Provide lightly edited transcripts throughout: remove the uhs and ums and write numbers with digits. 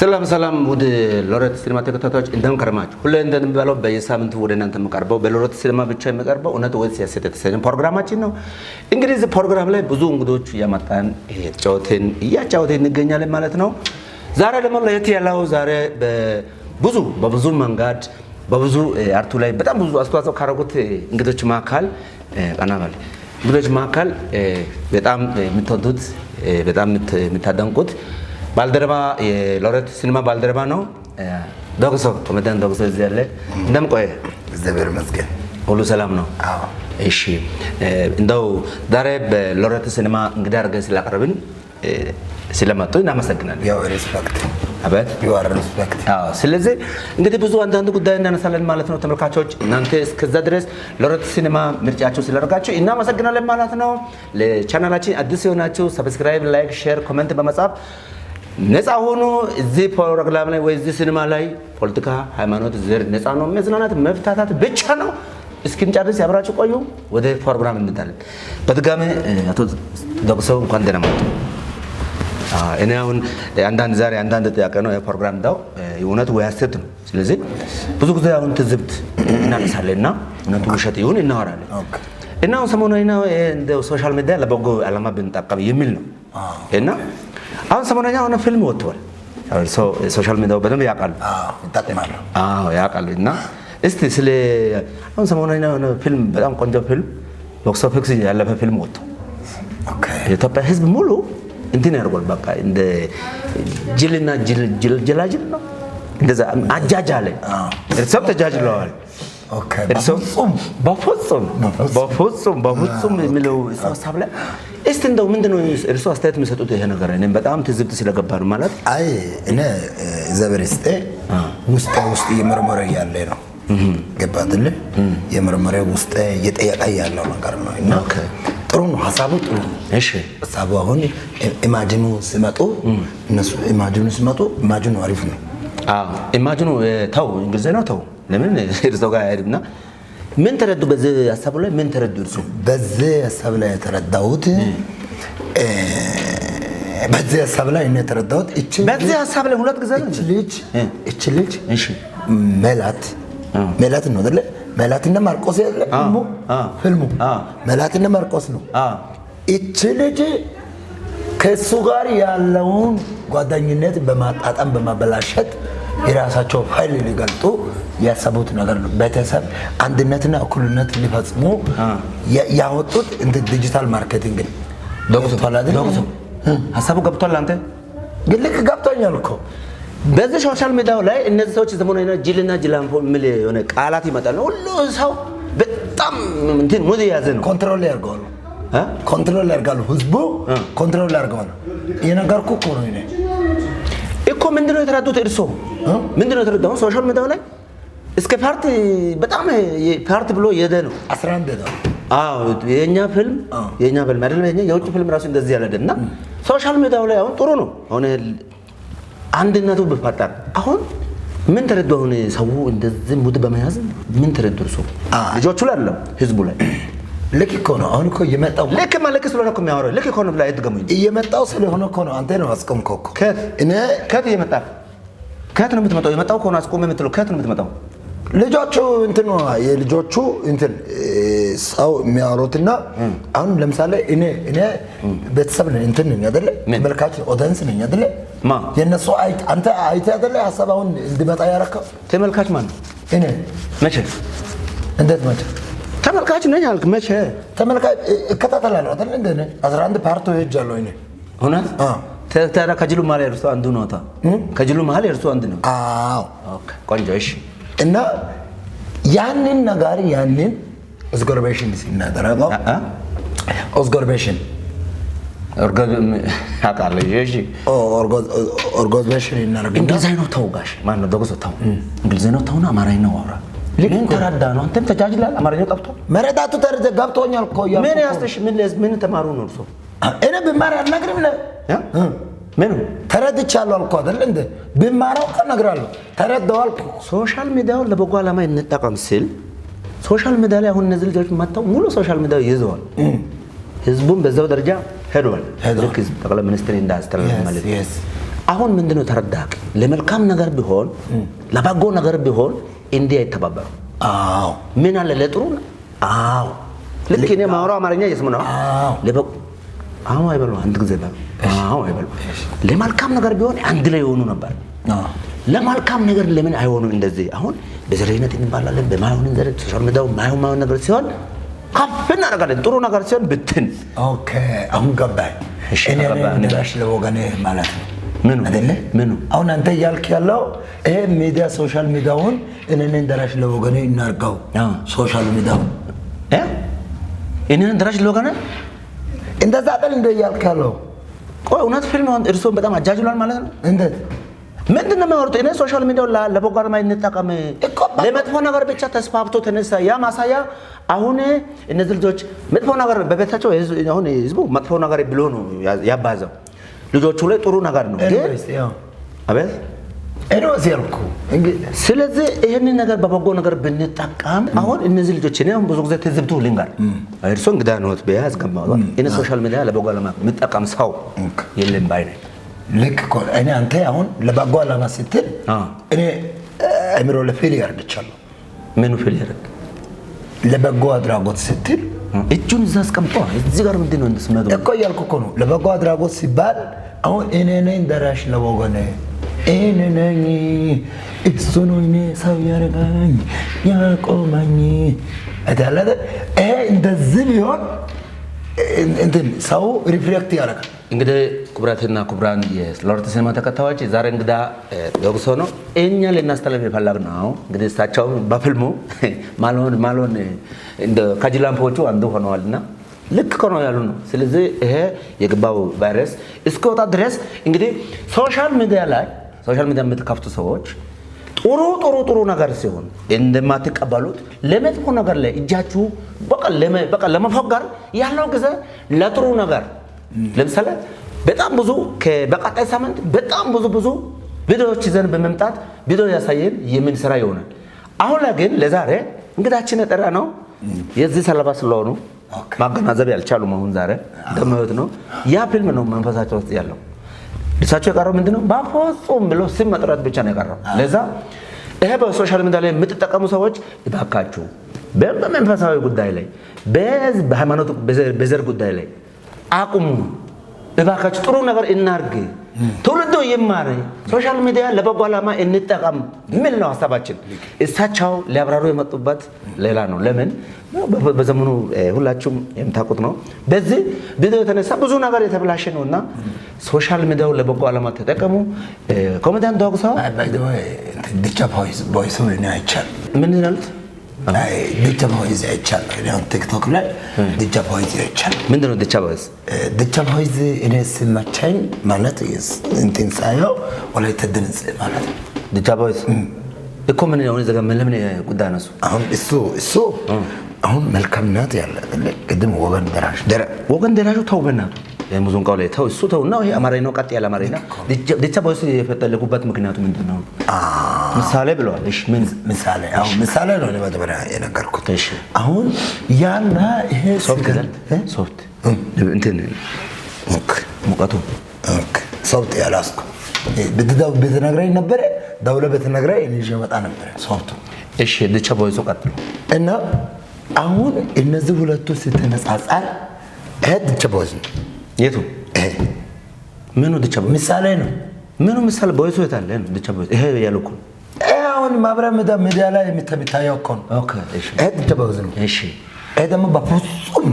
ሰላም ውድ ሎሬት ሲኒማ ተከታታዮች እንደምን ከረማችሁ? ሁሌ እንደምንባለው በየሳምንቱ ወደ እናንተ የምቀርበው በሎሬት ሲኒማ ብቻ የሚቀርበው እውነት ወይስ የሐሰት የተሰኘ ፕሮግራማችን ነው። እንግዲህ እዚህ ፕሮግራም ላይ ብዙ እንግዶች እያመጣን እያጫወትን እንገኛለን ማለት ነው። ዛሬ ደግሞ ለየት ያለው ዛሬ በብዙ መንገድ በብዙ አርቱ ላይ በጣም ብዙ አስተዋጽኦ ካደረጉት እንግዶች መካከል በጣም የምትወዱት በጣም የምታደንቁት ባልደረባ የሎሬት ሲኒማ ባልደረባ ነው። ዶክሶ ኮሜዲያን ዶክሶ እዚህ ያለ እንደምን ቆየ? እግዚአብሔር ይመስገን ሁሉ ሰላም ነው? አዎ። እሺ እንደው ዛሬ በሎሬት ሲኒማ እንግዳ አድርገን ስላቀረብን ስለመጡ እናመሰግናለን። ያው ሪስፔክት አበት ዩአር ሪስፔክት። አዎ። ስለዚህ እንግዲህ ብዙ አንዳንድ ጉዳይ እናነሳለን ማለት ነው። ተመልካቾች እናንተ እስከዛ ድረስ ሎሬት ሲኒማ ምርጫችሁ ስላደረጋችሁ እናመሰግናለን ማለት ነው። ለቻናላችን አዲስ የሆናችሁ ሰብስክራይብ፣ ላይክ፣ ሼር፣ ኮሜንት በመጻፍ ነፃ ሆኖ እዚህ ፕሮግራም ላይ ወይ እዚህ ሲኒማ ላይ ፖለቲካ፣ ሃይማኖት፣ ዘር ነፃ ነው። መዝናናት መፍታታት ብቻ ነው። እስኪንጨርስ ያብራችሁ ቆዩ። ወደ ፕሮግራም እንሄዳለን። በድጋሚ አቶ ዶክሶ እንኳን ደህና መጡ። እኔ አሁን አንዳንድ ጥያቄ ነው የፕሮግራም ዳው እውነት ወይ ሐሰት ነው። ስለዚህ ብዙ ጊዜ አሁን ትዝብት እናነሳለንና እውነቱ ውሸት ይሁን እናወራለን። እና አሁን ሰሞኑን እንደ ሶሻል ሚዲያ ለበጎ ዓላማ ብንጠቀም የሚል ነው እና አሁን ሰሞኑን የሆነ ፊልም ወጥቷል። ሶሻል ሚዲያው በደንብ ያውቃሉ። ይጠቅማል። ያውቃሉ። እና እስቲ ስለ አሁን ሰሞኑን የሆነ ፊልም በጣም ቆንጆ ፊልም ቦክስ ኦፊስ ያለፈ ፊልም ወጥቷል። የኢትዮጵያ ሕዝብ ሙሉ እንትን ያርጓል። በቃ እንደ ጅልና ጅላጅል ነው እንደዛ አጃጃለ እርሶም ተጃጅለዋል። በፍጹም የሚለው ሀሳብ ላይ እስቲ እንደው ምንድነው እርሶ አስተያየት የሚሰጡት ይሄ ነገር? እኔም በጣም ትዝብት ስለገባ ነው ማለት አይ እኔ ዘበሪስቴ ውስጥ የመረመረ ያለ ነው ገባድል የመረመረ ውስጥ እየጠየቀ ያለው ነገር ነው እና ጥሩ ነው ሀሳቡ ጥሩ ነው። እሺ ሀሳቡ አሁን ኢማጂኑ ሲመጡ ኢማጂኑ አሪፍ ነው። ኢማጂኑ ተው እንግሊዝ ነው ተው ለምን እርሶ ጋር አይደምና ምን ተረዱ? በዚህ ሀሳብ ላይ ምን ተረዱ? እርሶ በዚህ ሀሳብ ላይ የተረዳሁት በዚህ ሀሳብ ላይ ሁለት ጊዜ ነው እቺ ልጅ እሺ ሜላት ነው አይደል? ሜላትና ማርቆስ አይደል? ፊልሙ ሜላትና ማርቆስ ነው። እቺ ልጅ ከሱ ጋር ያለውን ጓደኝነት በማጣጣም በማበላሸት የራሳቸው ፋይል ሊገልጡ ያሰቡት ነገር ነው። ቤተሰብ አንድነትና እኩልነት ሊፈጽሙ ያወጡት እንደ ዲጂታል ማርኬቲንግ ዶክተር ሀሳቡ ገብቷል። አንተ ግን ልክ ገብቶኛል እኮ በዚህ ሶሻል ሚዲያው ላይ እነዚህ ሰዎች ዘመናዊና ጅልና ጅላንፎ የሚል የሆነ ቃላት ይመጣል። ሁሉ ሰው በጣም እንትን ሙድ ያዘ ነው። ኮንትሮል ያርጋሉ ህዝቡ ኮንትሮል ያርጋሉ። የነገርኩ እኮ ነው እኔ እኮ ምንድነው የተረዱት? እርሶ ምንድነው የተረዱት? ሶሻል ሚዲያው ላይ እስከ ፓርቲ በጣም ፓርቲ ብሎ የደ ነው 11 ነው። የኛ ፊልም አይደለም የውጭ ፊልም ራሱ እንደዚህ ያለደና ሶሻል ሚዲያው ላይ አሁን ጥሩ ነው። አሁን አንድነቱ በፈጠር አሁን ምን ተረዱ? አሁን ሰው እንደዚህ ሙድ በመያዝ ምን ተረዱ? እርሶ ልጆቹ ላይ አይደለም ህዝቡ ላይ ልክ እኮ ነው። አሁን እኮ እየመጣው ልክ ስለሆነ እኮ የሚያወራው ልክ እኮ ነው ብላ አይደገሙኝ። እየመጣው ስለሆነ እኮ ነው። አንተ ነው አስቆምከው እኮ ከት እየመጣ ከት ነው የምትመጣው። የመጣው እኮ ነው አስቆም የምትለው ከት ነው የምትመጣው። ልጆቹ እንትን ነው የልጆቹ እንትን ሰው የሚያወሩትና አሁን ለምሳሌ እኔ ቤተሰብ ነኝ እንትን ነኝ አይደለ? መልካች ኦዲየንስ ነኝ አይደለ? የነሱ አንተ አይተ አይደለ? ሀሳብ አሁን እንዲመጣ ያረከው ተመልካች ማን ነው? እኔ መቼ እንዴት መቼ ተመልካች ነኝ አልክ? መቼ ተመልካች እከታተላለሁ አይደል? እንደ 11 ፓርቶ ሄጃለሁ እኔ እውነት ተራ ከጅሉ መሀል እርሱ አንዱ ነው። ከጅሉ መሀል እርሱ አንዱ ነው። ኦኬ ቆንጆ እሺ። እና ያንን ነገር ኦስጎርቤሽን ሲናደረገው ኦስጎርቤሽን ኦርጎዝቤሽን ይናረጋል። እንግሊዝኛ ነው ተው ጋሽ ማን ነው ዶክተር ተው እንግሊዝኛ ነው ተውና አማርኛ ነው አውራ። ምን ተረዳ ነው አንተም ተጃጅላል። አማርኛው ጠፍቷል። መረዳቱ ገብቶኛል እኮ ምን ያስተሽ ምን ተማሩ ነው እርሶ? እኔ ብማር አልነግርም ነው ምን ተረድቻለሁ አልኩ አይደል? እንደ ብማራው እነግራለሁ። ተረዳው አልኩ። ሶሻል ሚዲያው ለበጎ ዓላማ እንጠቀም ሲል ሶሻል ሚዲያ ላይ አሁን እነዚህ ልጆች መጣው ሙሉ ሶሻል ሚዲያው ይዘዋል። ህዝቡም በዛው ደረጃ ሄዷል። ልክ ጠቅላይ ሚኒስትር እንዳስተላለፈ ማለት ነው። አሁን ምንድነው ተረዳክ? ለመልካም ነገር ቢሆን ለበጎ ነገር ቢሆን እንዲህ አይተባበሩ። አዎ ምን አለ ለጥሩ? አዎ ልክ እኔ ማውራው አማርኛ እየሰሙ ነው። ለበጎ አዎ አይበሉ አንድ ጊዜ ባሉ አዎ አይበሉ። ለመልካም ነገር ቢሆን አንድ ላይ የሆኑ ነበር። ለመልካም ነገር ለምን አይሆኑም እንደዚህ? አሁን በዘረኝነት እንባላለን በማይሆን ዘር ሶሻል ሚዲያው ማይሆን ነገር ሲሆን ከፍ እናደርጋለን። ጥሩ ነገር ሲሆን ብትን ኦኬ አሁን ገባኝ። እኔ ደራሽ ለወገኔ ማለት ነው። ምኑ አይደለ? ምኑ አሁን አንተ እያልክ ያለው ይሄ ሚዲያ ሶሻል ሚዲያውን እኔን ደራሽ ለወገኔ እናርጋው። ሶሻል ሚዲያው እኔን ደራሽ ለወገኔ እንደዛ አይደል እንደ እያልክ ያለው? ቆይ እውነት ፊልም አሁን እርሶን በጣም አጃጅሏል ማለት ነው? እንዴት ምንድነው የሚያወሩት? እኔ ሶሻል ሚዲያው ለበጎ ዓላማ እንጠቀም ለመጥፎ ነገር ብቻ ተስፋፍቶ ተነሳ። ያ ማሳያ አሁን እነዚህ ልጆች መጥፎ ነገር በቤታቸው አሁን ህዝቡ መጥፎ ነገር ብሎ ነው ያባዛው። ልጆቹ ላይ ጥሩ ነገር ነው አቤት እኔ ያልኩ። ስለዚህ ይሄንን ነገር በበጎ ነገር ብንጠቀም አሁን እነዚህ ልጆች እኔ ብዙ ጊዜ ትዝብቱ ልንገር እርሶ እንግዳ ነዎት በያዝ ገማው እኔ ሶሻል ሚዲያ ለበጎ ዓላማ የምጠቀም ሰው የለም ባይ ነኝ። ልክ እኮ እኔ አንተ አሁን ለበጎ ዓላማ ስትል እኔ አእምሮ ለፌል ያርድቻለሁ። ምኑ ፌል ያርድ? ለበጎ አድራጎት ስትል እጁን እዛ አስቀምጦ እዚህ ጋር ምንድነው እንደስመዱ እኮ ያልኩ እኮ ነው። ለበጎ አድራጎት ሲባል አሁን እኔ ነኝ ደራሽ ለወገኔ እኔ ነኝ እሱ ነው እኔ ሰው ያረጋኝ ያቆማኝ አይደለ? ይሄ እንደዚህ ቢሆን እንትን ሰው ሪፍሌክት ያደርጋል። እንግዲህ ክቡራትና ክቡራን የሎሬት ሲኒማ ተከታዮች ዛሬ እንግዳ ዶክሶ ነው እኛ ለናስተላልፍ የፈለግነው እንግዲህ እሳቸው በፊልሙ ማሎን እንደ ካጅላምፖቹ አንዱ ሆነዋልና ልክ ነው ያሉ ነው። ስለዚህ ይሄ የገባው ቫይረስ እስከወጣ ድረስ እንግዲህ ሶሻል ሚዲያ የምትከፍቱ ሰዎች ጥሩ ነገር ሲሆን እንደማትቀበሉት ለመጥፎ ነገር ላይ እጃችሁ በቃ ለመፎገር ያለው ጊዜ ለጥሩ ነገር ለምሳሌ በጣም ብዙ በቀጣይ ሳምንት በጣም ብዙ ቪዲዮዎች ይዘን በመምጣት ቪዲዮ ያሳየን የምን ስራ ይሆናል። አሁን ላይ ግን ለዛሬ እንግዳችን የጠራ ነው የዚህ ሰለባ ስለሆኑ ማገናዘብ ያልቻሉ መሆን ዛሬ ደመወት ነው ያ ፊልም ነው መንፈሳቸው ውስጥ ያለው። እሳቸው የቀረው ምንድነው በፍጹም ብሎ ስም መጥራት ብቻ ነው የቀረው። ለዛ ይሄ በሶሻል ሚዲያ ላይ የምትጠቀሙ ሰዎች እባካችሁ በመንፈሳዊ ጉዳይ ላይ በሃይማኖት በዘር ጉዳይ ላይ አቁሙ። እባካችሁ ጥሩ ነገር እናርግ። ትውልዱ ይማር። ሶሻል ሚዲያ ለበጎ ዓላማ እንጠቀም ምን ነው ሐሳባችን። እሳቸው ሊያብራሩ የመጡበት ሌላ ነው። ለምን በዘመኑ ሁላችሁም የምታውቁት ነው። በዚህ ቪዲዮ የተነሳ ብዙ ነገር የተበላሸ ነውና ሶሻል ሚዲያው ለበጎ ዓላማ ተጠቀሙ። ኮሜዲያን ዶክሶ ዲቻ ቮይስ ነው አይቻል ምን ይላሉት? ዲቻ ቮይስ አይቻል ነው ቲክቶክ ላይ ዲቻ ቮይስ አይቻል። ምንድነው ዲቻ ቮይስ? ዲቻ ቮይስ እኔ ስማቻኝ ማለት እንትን ሳየው ወላይታ ድምጽ ማለት ነው። ዲቻ ቮይስ እኮ ምን ነው እዚህ ጋር ለምን ጉዳይ ነው አሁን እሱ አሁን መልካም ናት ያለ ቅድም ወገን ደራሹ ተው በእናቱ የሙዚቃው ላይ ተው እሱ ተውና ይሄ አማርኛ ነው። ቀጥ ያለ አማርኛ ዲቻ ቮይስ የፈተለኩበት ምክንያቱ ምንድነው? ምሳሌ ብለዋል። እሺ ምን ምሳሌ ነው ለማድበሪያ የነገርኩት። እሺ አሁን ያና ይሄ ሶፍት እንትን ሙቀቱ ሶፍት ያላስኩ በተነግረኝ ነበር ደውለ በተነግረኝ እንጂ መጣ ነበር ሶፍቱ። እሺ ዲቻ ቮይስ ቀጥሉ እና አሁን እነዚህ ሁለቱ ስትነጻጻር ዲቻ ቮይስ ነው። የቱ ምኑ ዲቻ ቮይስ ምሳሌ ነው? ምኑ ምሳሌ ቮይስ የታለ ነው ዲቻ ቮይስ? ይሄ ያልኩ አሁን ማብራሪያ ሚዲያ ላይ የሚታየው እኮ ነው። ኦኬ እሺ ዲቻ ቮይስ ነው። እሺ ደግሞ በፍጹም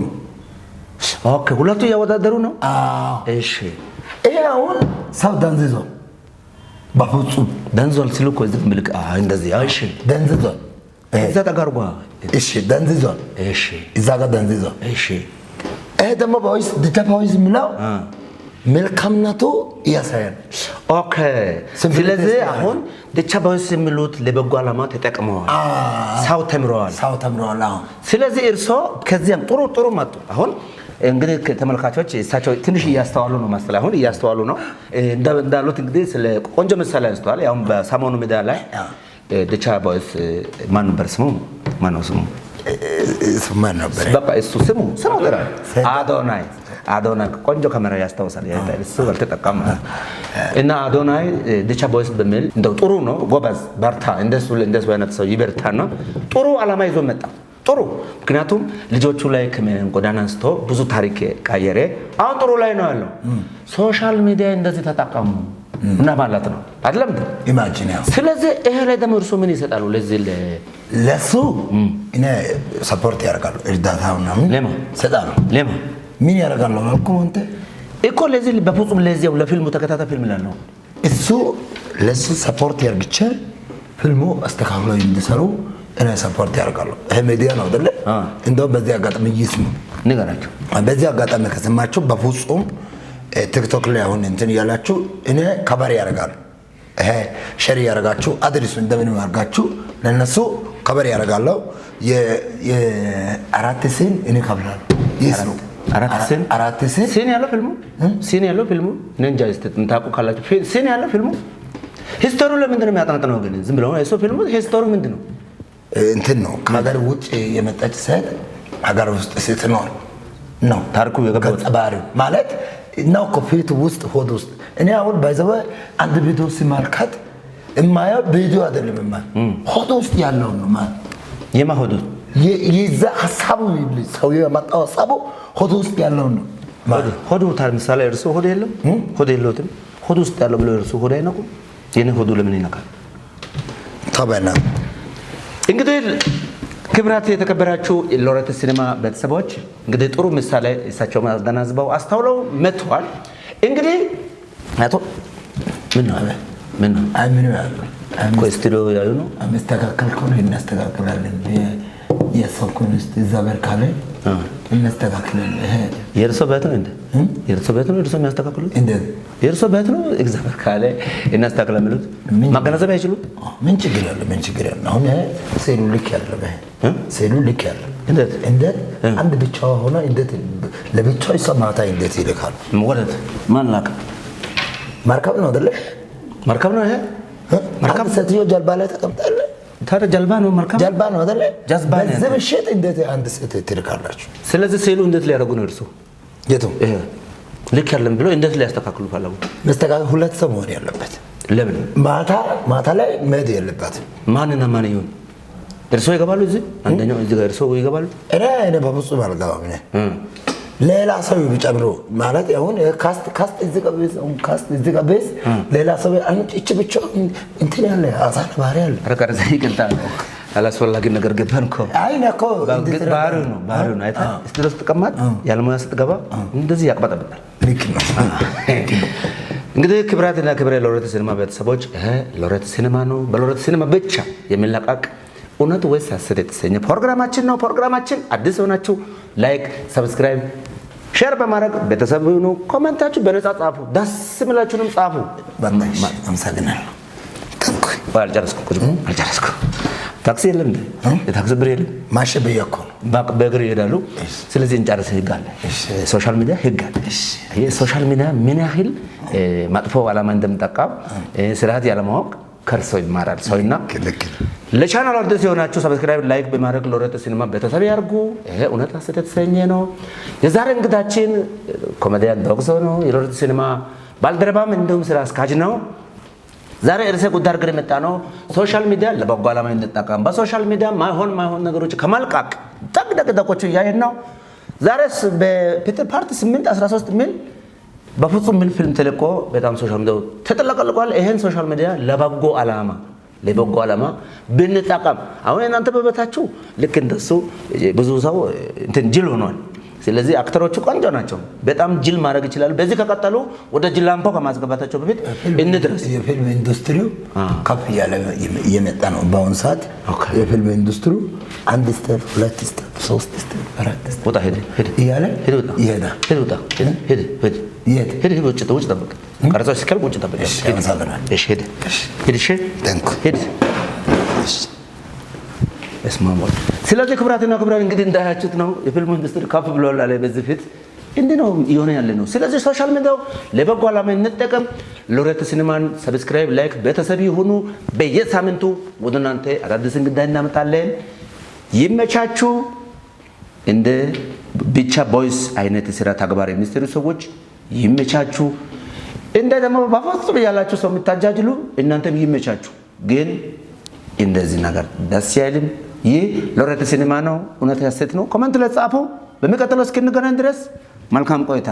ኦኬ ሁለቱ ያወዳደሩ ነው። እሺ ይሄ አሁን ሰው ደንዝዞ በፍጹም ደንዝዟል ሲሉ እኮ እዚህ ምልክ እንደዚህ እሺ ደንዝዟል እዛ ተጋርጓ እሺ ደንዝዟል። እሺ እዛ ጋር ደንዝዟል። እሺ ይሄ ደግሞ ቮይስ ዲቻ ቮይስ የሚለው መልካምነቱ ያሳያል። ኦኬ ስለዚህ አሁን ዲቻ ቮይስ የሚሉት ለበጎ ዓላማ ተጠቅመዋል። ሰው ተምረዋል። ስለዚህ እርሶ ከዚያም ጥሩ መጡ። አሁን እንግዲህ ተመልካቾች እሳቸው ትንሽ እያስተዋሉ ነው መሰለኝ። አሁን እያስተዋሉ ነው እንዳሉት እንግዲህ ስለ ቆንጆ ምሳሌ አንስተዋል። ያው በሰሞኑ ሚዲያ ላይ ዲቻ ቮይስ ማን ነበር ስሙ? ማን ነው ስሙ? ማን ነበር? በቃ እሱ ስሙ ጥራ አዶናይ ቆንጆ ካሜራ ያስታውሳል እሱ አልተጠቀም እና አዶናይ ዲቻ ቦይስ በሚል እንደው ጥሩ ነው ጎበዝ በርታ እንደሱ አይነት ሰው ይበርታና ጥሩ አላማ ይዞ መጣ ጥሩ ምክንያቱም ልጆቹ ላይ ከጎዳና አንስቶ ብዙ ታሪክ ቀየረ አሁን ጥሩ ላይ ነው ያለው ሶሻል ሚዲያ እንደዚህ ተጠቀሙ እና ማለት ነው አይደለም ኢማጂን ስለዚህ ይሄ ላይ ደግሞ እርሱ ምን ይሰጣሉ ለዚህ ለሱ እኔ ሰፖርት ያደርጋሉ እርዳታውና ለማ ሰጣሉ ለማ ምን ያደርጋሉ አልኩ አንተ እኮ ለዚህ በፍጹም ለዚህ ለፊልሙ ተከታታይ ፊልም ላይ ነው እሱ ለሱ ሰፖርት ያርግቼ ፊልሙ አስተካክለው እንዲሰሩ እኔ ሰፖርት ያደርጋሉ ይሄ ሚዲያ ነው አይደለ እንደው በዚህ አጋጣሚ ይስሙ ንገራቸው በዚህ አጋጣሚ ከሰማችሁ በፍጹም ቲክቶክ ላይ አሁን እንትን ያላችሁ እኔ ከበር ያደርጋሉ ይሄ ሼር ያደርጋችሁ አድርሱ እንደምን ያርጋችሁ ለነሱ ከበር ያደርጋለሁ የአራት ሲን እኔ ከብላለሁ ይስሩ አራት ሲን ያለው ፊልሙ ነንጃ እንታቁ ካላችሁ ሲን ያለው ፊልሙ ሂስቶሪው ለምንድን ነው የሚያጠናጥነው ግን ዝም ብለው እሱ ፊልሙ ሂስቶሪው ምንድን ነው እንትን ነው ከሀገር ውጭ የመጣች ሴት ሀገር ውስጥ ስትኖር ነው ታሪኩ የገባው ተባሪው ማለት ነው ኮፊት ውስጥ ሆድ ውስጥ እኔ አሁን ባይዘው አንድ ቪዲዮ ሲማልከት እማየው ቪዲዮ አይደለም ሆድ ውስጥ ያለው ነው ማለት የማሆዱ ይዛ ሐሳቡ ሰው የማጣው ሐሳቡ ሆድ ውስጥ ያለው ነው ሆዱ ታር ምሳሌ እርሱ ሆድ የለውም ሆድ ውስጥ ያለው ብሎ እርሱ ሆድ አይነቁም የኔ ሆዱ ለምን ይነካል ታባና እንግዲህ ክብራት የተከበራችሁ ሎሬት ሲኒማ ቤተሰቦች እንግዲህ ጥሩ ምሳሌ እሳቸው ማገናዝበው አስተውለው መጥቷል እንግዲህ አቶ ምን ነው ስቱዲዮ ያዩ ነው አስተካከል ኮን እናስተካክላለን የሰኮንስት ዘበር ካለ እናስተካክላለን የርሶ ቤት ነው እንዴ የርሶ ቤት ነው እርሶ የሚያስተካክሉት እንዴ የርሶ ቤት ነው እግዚአብሔር ካለ እናስተካክላለን ማገናዘብ አይችሉ ምን ችግር ያለ አሁን ሴሉ ልክ ያለ ሴሉ ልክ ያለ እንዴት አንድ ብቻው ሆነ እንዴት ለብቻው ይሰማታ እንዴት ይልካል ወለት ማን ላከ ማርካብ ነው አይደለ ማርካብ ነው ይሄ ማርካብ ሰትዮ ጀልባ ላይ ተቀምጣለ ታዲያ ጀልባ ነው አይደለ ጀልባ ነው ዘበሽት እንዴት አንድ ሰት ትልካላችሁ ስለዚህ ሴሉ እንዴት ሊያደርጉ ነው እርሱ የቱ ልክ ያለም ብሎ እንዴት ሊያስተካክሉ ፈለጉ መስተካከል ሁለት ሰው መሆን ያለበት ለምን ማታ ላይ መሄድ የለበትም ማንና ማን ይሁን እርሶ ይገባሉ እዚህ አንደኛው እዚህ ጋር እርሶ ይገባሉ እኔ በፍጹም አልገባም ሌላ ሰው ቢጨምሩ ማለት አሁን ካስት እዚህ ጋር ሌላ ሰው እቺ ብቻ እንትን ያለ አሳን ባሪ ያለ ረከረ ዘይቅልታ አላስፈላጊ ነገር ገባን እኮ አይ ነኮ ባሪው ነው አይታ ስትደርስ ተቀማጥ ያልሞያ ስትገባ እንደዚህ ያቅበጠበጣል ልክ ነው እንግዲህ ክብራትና ክብረ ሎሬት ሲኒማ ቤተሰቦች ሎሬት ሲኒማ ነው በሎሬት ሲኒማ ብቻ የሚለቀቅ እውነት ወይስ ሐሰት የተሰኘ ፕሮግራማችን ነው ፕሮግራማችን አዲስ ሆናችሁ ላይክ ሰብስክራይብ ሼር በማድረግ ቤተሰብ ሁኑ ኮሜንታችሁ በነፃ ጻፉ ደስ የሚላችሁንም ጻፉ አመሰግናለሁ አልጨረስኩ ታክሲ የለም እንዴ የታክሲ ብር የለም ማሸበያኮ በእግር ይሄዳሉ ስለዚህ እንጨርስ ህግ አለ ሶሻል ሚዲያ ህግ አለ ሶሻል ሚዲያ ምን ያህል መጥፎ ዓላማ እንደምጠቃም ስርዓት ያለማወቅ ከርሰው ይማራል ሰውና ለቻናሉ አዲስ የሆናችሁ ሰብስክራይብ ላይክ በማድረግ ሎሬት ሲኒማ ቤተሰብ ያርጉ ይሄ እውነት ሐሰት የተሰኘ ነው የዛሬ እንግዳችን ኮሜዲያን ዶክሶ ነው የሎሬት ሲኒማ ባልደረባም እንደውም ስራ አስካጅ ነው ዛሬ እርሰ ጉዳይ አድርገን መጣ ነው ሶሻል ሚዲያ ለበጎ ዓላማ እንጠቀም በሶሻል ሚዲያ ማይሆን ነገሮች ከማልቃቅ ደቅደቆቹ ያየን ነው ዛሬስ በፒተር ፓርቲ 813 ሚል በፍጹም ምን ፊልም ተለቆ በጣም ሶሻል ሚዲያ ተጠለቀልቋል ይሄን ሶሻል ሚዲያ ለበጎ ዓላማ ብንጠቀም አሁን እናንተ በበታችሁ ልክ እንደሱ ብዙ ሰው እንትን ጅል ሆኗል ስለዚህ አክተሮቹ ቆንጆ ናቸው በጣም ጅል ማድረግ ይችላል በዚህ ከቀጠሉ ወደ ጅላምፖ ከማስገባታቸው በፊት እንድረስ የፊልም ኢንዱስትሪው ከፍ ያለ የመጣ ነው በአሁኑ ሰዓት የፊልም ኢንዱስትሪው አንድ ስቴፕ ሁለት ስቴፕ ሶስት ስቴፕ አራት ስቴፕ ወጣ ሄደ እያለ ይሄዳል ሄደ ውጭ ጠብቅ ቀረጻው ሲከል ውጭ ጠብቅ ሄደ እስማማው ስለዚህ ክብራትና ክብራን እንግዲህ እንዳያችሁት ነው የፊልም ኢንዱስትሪ ከፍ ብሏል አለ በዚህ ፊት እንዴ ነው ይሆነ ያለ ነው ስለዚህ ሶሻል ሚዲያው ለበጎ ዓላማ እንጠቀም ሎሬት ሲኒማን ሰብስክራይብ ላይክ ቤተሰብ ይሁኑ በየሳምንቱ ወደ እናንተ አዳዲስ እንግዳ እናመጣለን ይመቻችሁ እንደ ብቻ ቦይስ አይነት ስራ ተግባር የሚሰሩ ሰዎች ይመቻችሁ። እንደ ደግሞ በፍጹም ያላችሁ ሰው የምታጃጅሉ እናንተም ይመቻችሁ። ግን እንደዚህ ነገር ደስ አይልም። ይህ ሎሬት ሲኒማ ነው። እውነት ያሰት ነው። ኮሜንት ላይ ጻፉ። በሚቀጥለው እስክንገናኝ ድረስ መልካም ቆይታ